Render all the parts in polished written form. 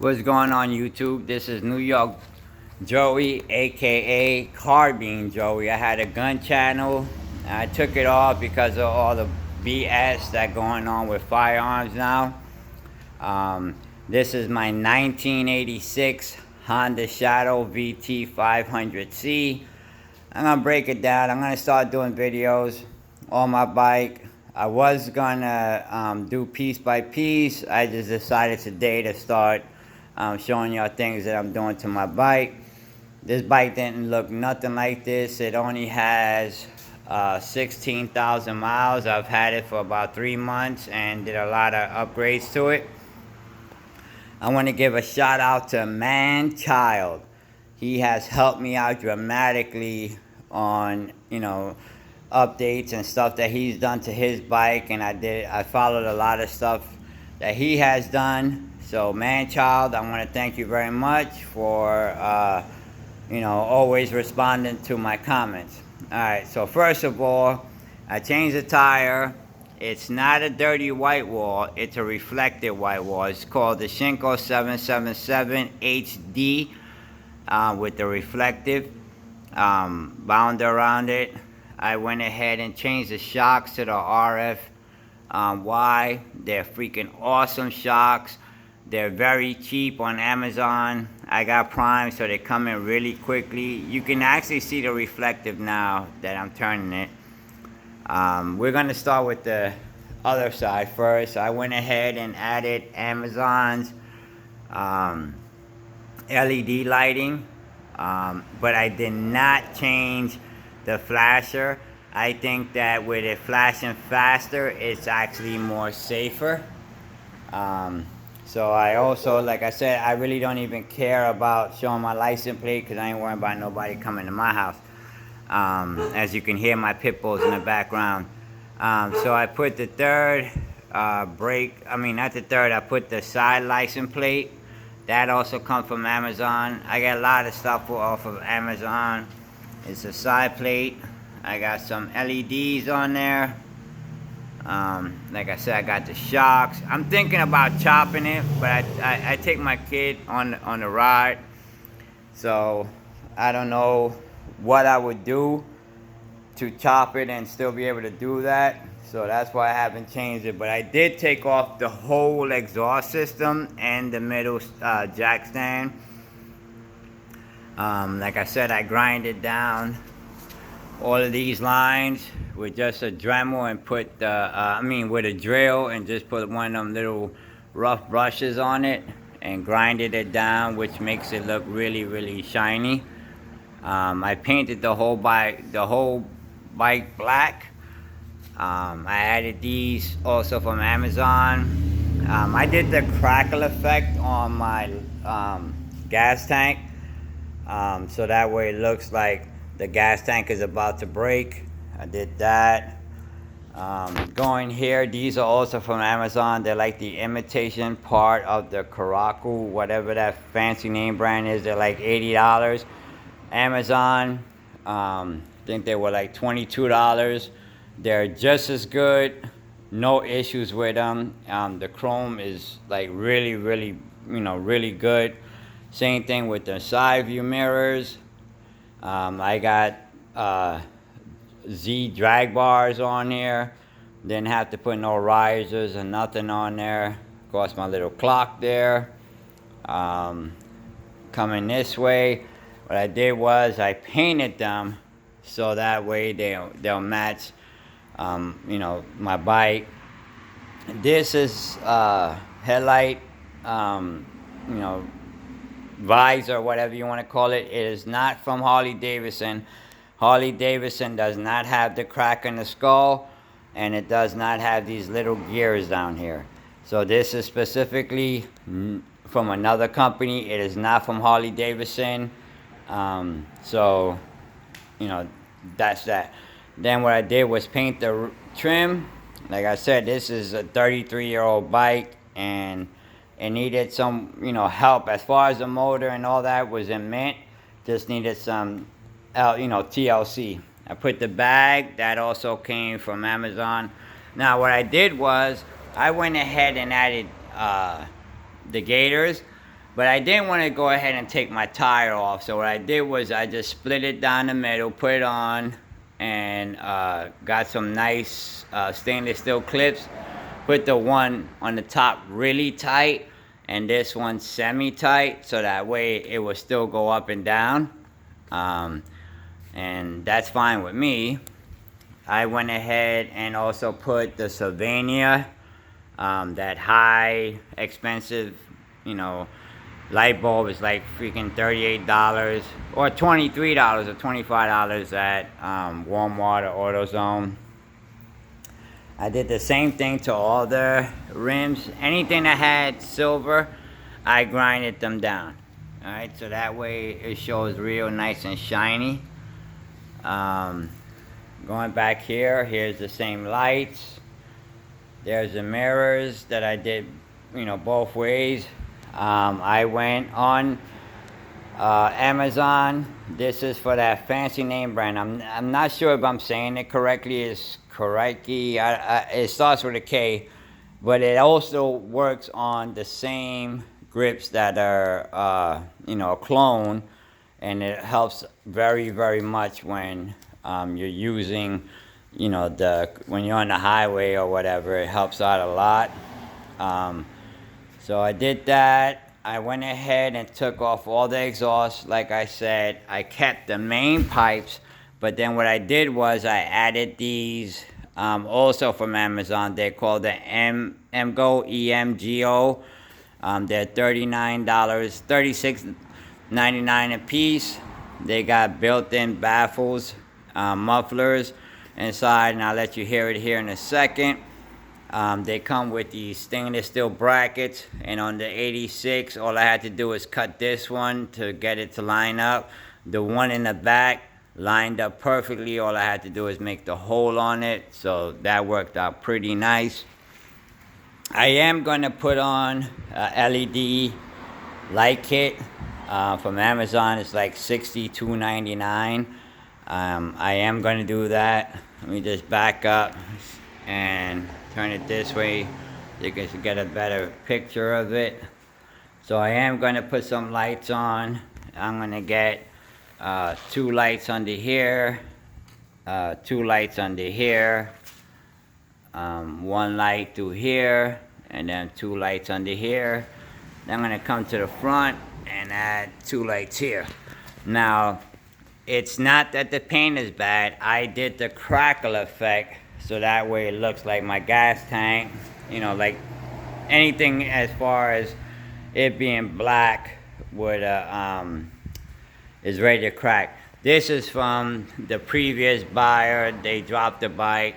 What's going on YouTube? This is New York Joey, aka Carbine Joey. I had a gun channel. I took it off because of all the BS that going on with firearms now. Um, this is my 1986 Honda Shadow vt500C. I'm gonna break it down. I'm gonna start doing videos on my bike. I was gonna do piece by piece. I just decided today to start showing y'all things that I'm doing to my bike. This bike didn't look nothing like this. It only has 16,000 miles. I've had it for about 3 months and did a lot of upgrades to it. I want to give a shout out to Man Child. He has helped me out dramatically on, updates and stuff that he's done to his bike, and I followed a lot of stuff that he has done. So Man Child, I want to thank you very much for always responding to my comments. All right, so first of all, I changed the tire. It's not a dirty white wall, it's a reflective white wall. It's called the Shinko 777 HD with the reflective bound around it. I went ahead and changed the shocks to the RF Y. They're freaking awesome shocks. They're very cheap on Amazon. I got Prime, so they come in really quickly. You can actually see the reflective now that I'm turning it. We're gonna start with the other side first. I went ahead and added Amazon's LED lighting, but I did not change the flasher. I think that with it flashing faster, it's actually more safer. So I also, like I said, I really don't even care about showing my license plate because I ain't worrying about nobody coming to my house. As you can hear my pit bulls in the background. So I put the third I put the side license plate. That also comes from Amazon. I got a lot of stuff off of Amazon. It's a side plate. I got some LEDs on there. Like I said, I got the shocks. I'm thinking about chopping it, but I take my kid on the ride. So I don't know what I would do to chop it and still be able to do that. So that's why I haven't changed it. But I did take off the whole exhaust system and the middle jack stand. Like I said, I grinded down all of these lines with just a Dremel and put with a drill, and just put one of them little rough brushes on it and grinded it down, which makes it look really, really shiny. I painted the whole bike black. I added these also from Amazon. I did the crackle effect on my gas tank, so that way it looks like the gas tank is about to break. I did that. Going here, these are also from Amazon. They're like the imitation part of the Karaku, whatever that fancy name brand is. They're like $80. Amazon, I think they were like $22. They're just as good, no issues with them. The chrome is like really, really, really good. Same thing with the side view mirrors. I got Z drag bars on here. Didn't have to put no risers or nothing on there. Of course, my little clock there. Coming this way, what I did was I painted them so that way they'll match, my bike. This is headlight, visor, whatever you want to call it. It is not from Harley Davidson. Harley Davidson does not have the crack in the skull, and it does not have these little gears down here. So this is specifically from another company. It is not from Harley Davidson. So that's that. Then what I did was paint the trim. Like I said, this is a 33-year-old bike, and it needed some help as far as the motor and all that was in mint. Just needed some TLC. I put the bag, that also came from Amazon. Now what I did was I went ahead and added the gaiters. But I didn't want to go ahead and take my tire off. So what I did was I just split it down the middle, put it on, and got some nice stainless steel clips. Put the one on the top really tight and this one semi-tight, so that way it will still go up and down. And that's fine with me. I went ahead and also put the Sylvania, that high expensive, you know, light bulb is like freaking $38 or $23 or $25 at Walmart or AutoZone. I did the same thing to all the rims. Anything that had silver, I grinded them down. Alright, so that way it shows real nice and shiny. Going back here, here's the same lights. There's the mirrors that I did, you know, both ways. I went on Amazon. This is for that fancy name brand. I'm not sure if I'm saying it correctly. It's Koriki. It starts with a K, but it also works on the same grips that are, you know, a clone, and it helps very, very much when you're using, you know, when you're on the highway or whatever. It helps out a lot. So I did that. I went ahead and took off all the exhaust. Like I said, I kept the main pipes, but then what I did was I added these also from Amazon. They're called the EMGO, EMGO. They're $39, $36.99 a piece. They got built-in baffles, mufflers inside, and I'll let you hear it here in a second. They come with these stainless steel brackets, and on the 86, all I had to do is cut this one to get it to line up. The one in the back lined up perfectly. All I had to do is make the hole on it, so that worked out pretty nice. I am going to put on a LED light kit from Amazon. It's like $62.99. I am going to do that. Let me just back up and turn it this way so you can get a better picture of it. So I am going to put some lights on. I'm going to get 2 lights under here, 2 lights under here, 1 light through here, and then 2 lights under here. Then I'm going to come to the front and add 2 lights here. Now, it's not that the paint is bad. I did the crackle effect, so that way it looks like my gas tank, you know, like anything as far as it being black would is ready to crack. This is from the previous buyer. They dropped the bike,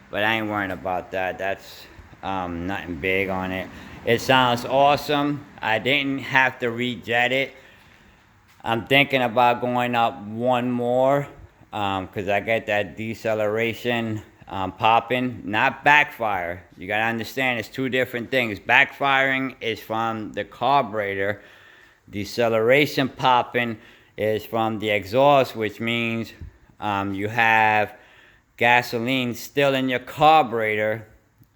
but I ain't worrying about that. That's nothing big on it. It sounds awesome. I didn't have to rejet it. I'm thinking about going up 1 more because I get that deceleration popping, not backfire. You gotta understand, it's 2 different things. Backfiring is from the carburetor. Deceleration popping is from the exhaust, which means you have gasoline still in your carburetor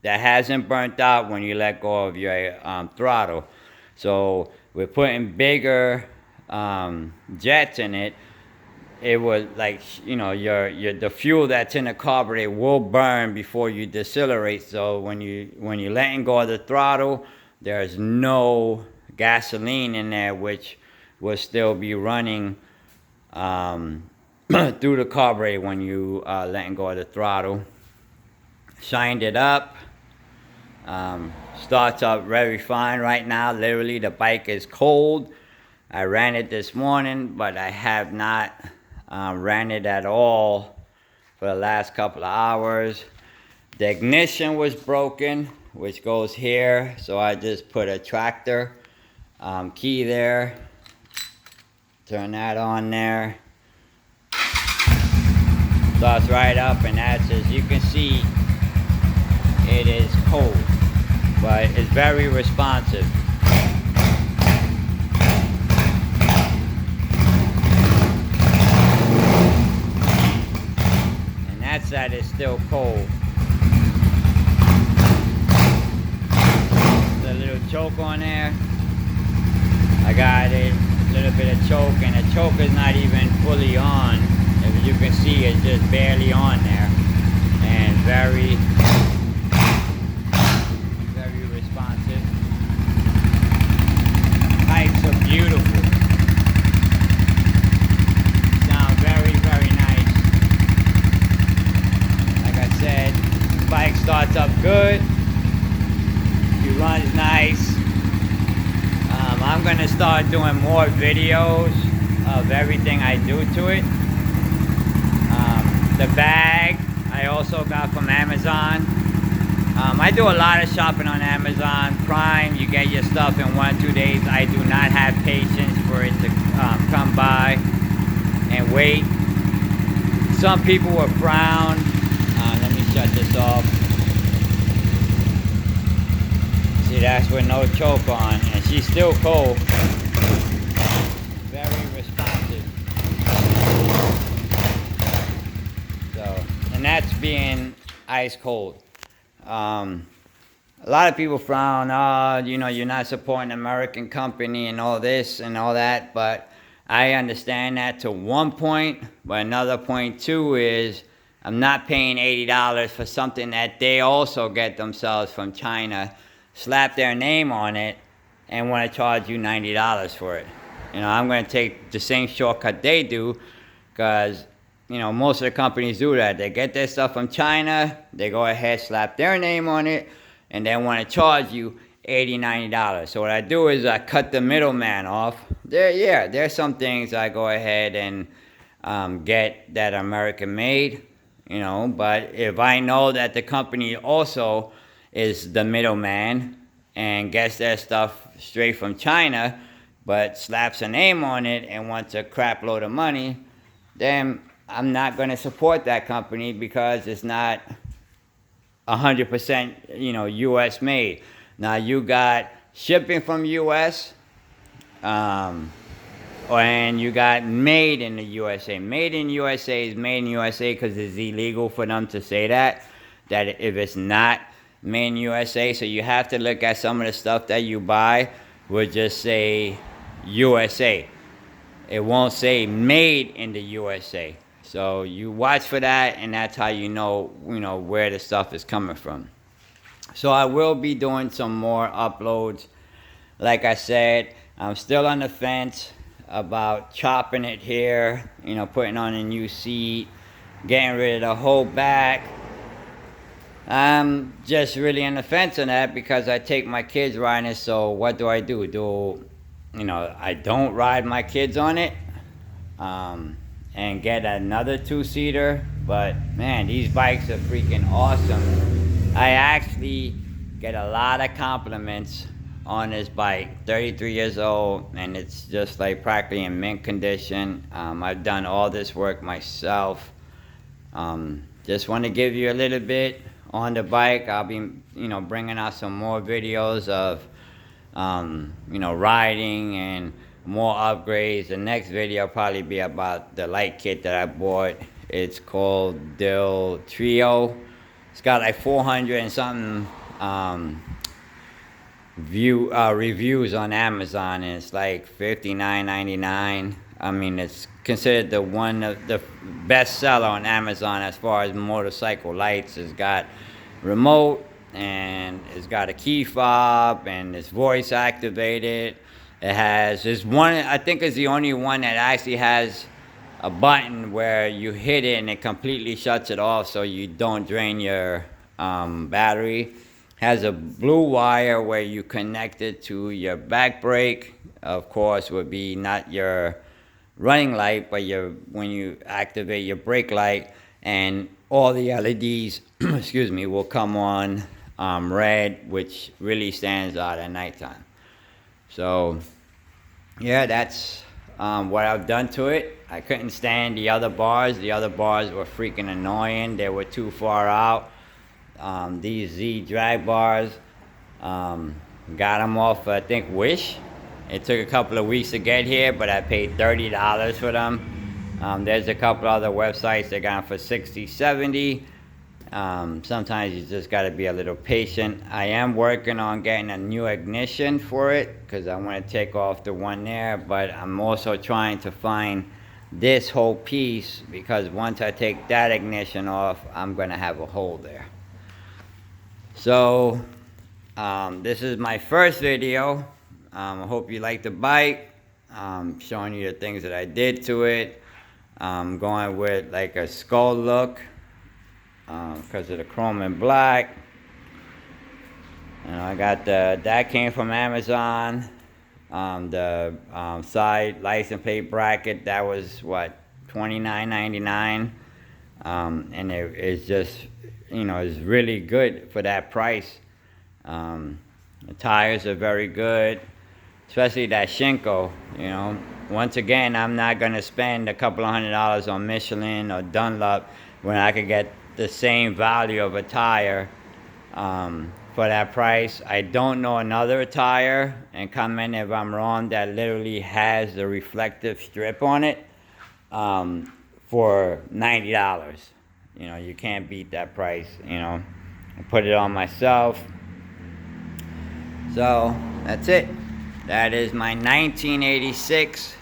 that hasn't burnt out when you let go of your throttle. So we're putting bigger jets in it. It was like, you know, the fuel that's in the carburetor will burn before you decelerate. So when you're letting go of the throttle, there's no gasoline in there, which will still be running through the carburetor when you letting go of the throttle. Shined it up. Starts up very fine right now. Literally, the bike is cold. I ran it this morning, but I have not ran it at all for the last couple of hours. The ignition was broken, which goes here, so I just put a tractor key there. Turn that on there. Starts right up, and that's, as you can see, it is cold, but it's very responsive. And that side is still cold. There's a little choke on there. I got it, a little bit of choke, and the choke is not even fully on. As you can see, it's just barely on there, and very responsive. Pipes are beautiful. Sound very nice. Like I said, the bike starts up good. It runs nice. I'm gonna start doing more videos of everything I do to it. The bag I also got from Amazon. I do a lot of shopping on Amazon Prime. You get your stuff in 1 or 2 days. I do not have patience for it to come by and wait. Some people will frown. Let me shut this off. See, that's with no choke on, and she's still cold. Very responsive. So, and that's being ice cold. A lot of people frown, you know, you're not supporting an American company and all this and all that, but I understand that to one point, but another point too is I'm not paying $80 for something that they also get themselves from China, slap their name on it, and want to charge you $90 for it. You know, I'm going to take the same shortcut they do, because you know, most of the companies do that. They get their stuff from China, they go ahead, slap their name on it, and then want to charge you $80, $90. So what I do is I cut the middleman off. There's some things I go ahead and get that are American made, you know, but if I know that the company also is the middleman and gets their stuff straight from China, but slaps a name on it and wants a crap load of money, then I'm not going to support that company because it's not 100%, you know, U.S. made. Now you got shipping from U.S. And you got made in the USA. Made in USA is made in USA because it's illegal for them to say that if it's not made in USA. So you have to look at some of the stuff that you buy will just say USA. It won't say made in the USA. So you watch for that, and that's how you know where the stuff is coming from. So I will be doing some more uploads. Like I said, I'm still on the fence about chopping it here, you know, putting on a new seat, getting rid of the whole back. I'm just really on the fence on that because I take my kids riding it. So what do? You know, I don't ride my kids on it. And get another 2-seater, but man, these bikes are freaking awesome. I actually get a lot of compliments on this bike. 33 years old, and it's just like practically in mint condition. I've done all this work myself. Just want to give you a little bit on the bike. I'll be, you know, bringing out some more videos of, you know, riding and more upgrades. The next video will probably be about the light kit that I bought. It's called Dill Trio. It's got like 400 and something reviews on Amazon, and it's like $59.99. I mean, it's considered the best seller on Amazon as far as motorcycle lights. It's got remote, and it's got a key fob, and it's voice activated. It has this one, I think it's the only one that actually has a button where you hit it and it completely shuts it off so you don't drain your battery. Has a blue wire where you connect it to your back brake. Of course, would be not your running light, but when you activate your brake light, and all the LEDs, excuse me, will come on red, which really stands out at nighttime. So, yeah, that's what I've done to it. I couldn't stand the other bars. The other bars were freaking annoying. They were too far out. These Z drag bars, got them off, I think, Wish. It took a couple of weeks to get here, but I paid $30 for them. There's a couple other websites that got them for $60, $70. Sometimes you just got to be a little patient. I am working on getting a new ignition for it because I want to take off the one there, but I'm also trying to find this whole piece because once I take that ignition off, I'm going to have a hole there. So this is my first video. I hope you like the bike. Showing you the things that I did to it. Going with like a skull look because of the chrome and black. I got that came from Amazon. The side license plate bracket, that was what, $29.99, and it's just, it's really good for that price. The tires are very good, especially that Shinko. Once again, I'm not gonna spend a couple of $100 on Michelin or Dunlop when I could get the same value of a tire for that price. I don't know another tire, and comment if I'm wrong, that literally has the reflective strip on it for $90. You can't beat that price. I put it on myself. So that's it. That is my 1986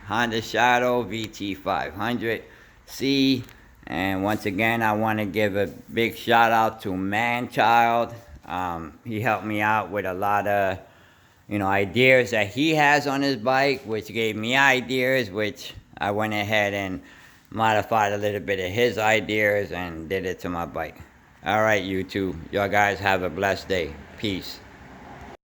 Honda Shadow VT500C. And once again, I want to give a big shout out to Manchild. He helped me out with a lot of, ideas that he has on his bike, which gave me ideas, which I went ahead and modified a little bit of his ideas and did it to my bike. All right, YouTube. Y'all guys have a blessed day. Peace.